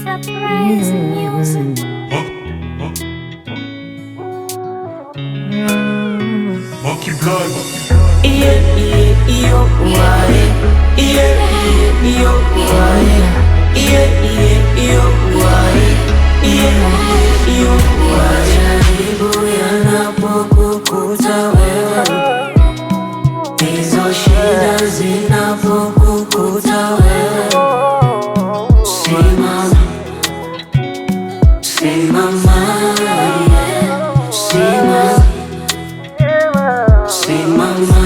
Surprise music. Monkey blood. Yeah, yeah, yo, why? Yeah, yeah, yo, why? Yeah, yeah, yo, why? Yeah, yo, why? Jaribu yanapokukuta wewe, hizo shida zinapokukuta wewe, simama, simama, simama.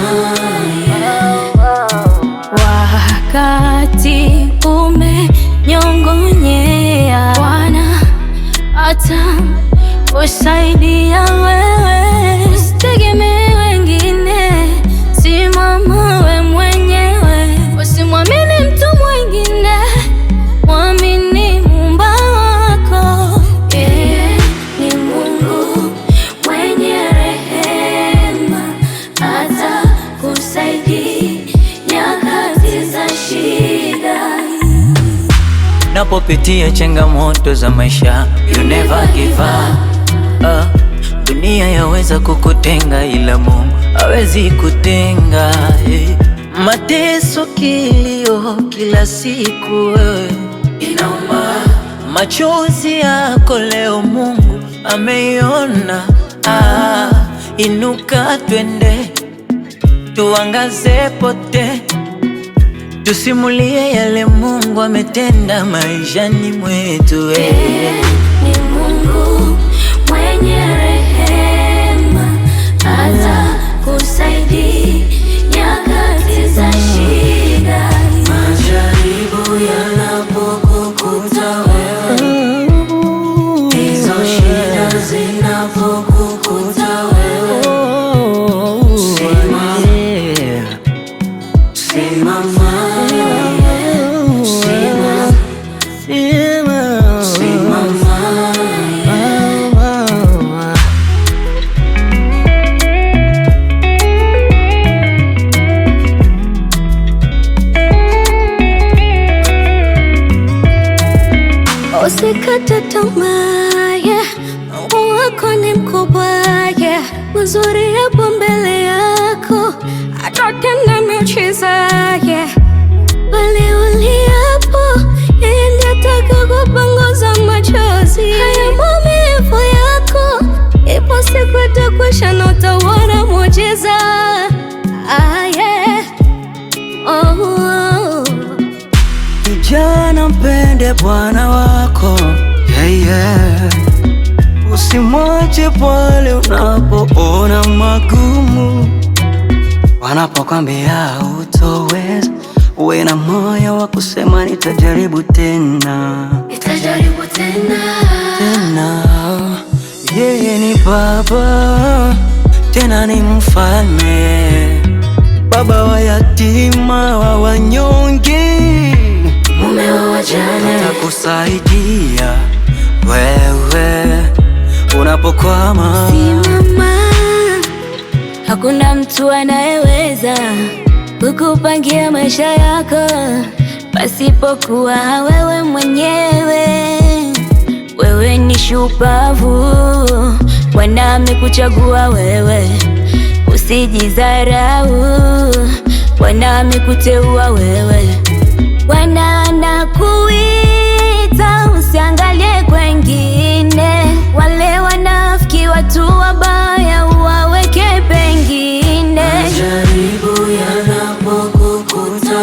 Wakati umenyong'onyea, Bwana atakusaidia wewe. Usitegemee wengine, simama we mwenyewe. Usimwamini mtu mwingine, mwamini Muumba wako. Yeye ni Mungu mwenye rehema, atakusaidia nyakati za shida. Napopitia changamoto za maisha, you never give up. Dunia yaweza kukutenga ila Mungu hawezi kutenga. Mateso, kilio kila siku wewe inauma, machozi yako leo Mungu ameiona. Inuka twende tuangaze pote, tusimulie yale Mungu ametenda maishani mwetu. Ni Mungu mwenye rehema, atakusaidia nyakati za shida. Majaribu yanapokukuta wewe, hizo shida zinapokukuta wewe, simama, simama. Usikate tamaa, Mungu wako ni mkubwa, mazuri yapo mbele yako, atatenda miujiza. Pale ulipo, yeye ndiye atakayekupanguza machozi. Haya maumivu yako, ipo siku itakwisha na utauona muujiza. Kijana, mpende Bwana wako, usimwache pale unapoona magumu, wanapokwambia hutoweza. Uwe na moyo wa kusema nitajaribu tena, Nitajaribu tena. Yeye ni Baba, tena ni Mfalme, Baba wa yatima, wa wanyonge, Mume wa wajane. atakusaidia wewe unapokwama. Simama, hakuna mtu anayeweza kukupangia maisha yako pasipokuwa wewe mwenyewe. Wewe ni shupavu, Bwana amekuchagua wewe, usijidharau, Bwana amekuteua wewe. Bwana anakuita, usiangalie kwengine, wale wanafiki, watu wabaya uwaweke pengine. Majaribu yanapokukuta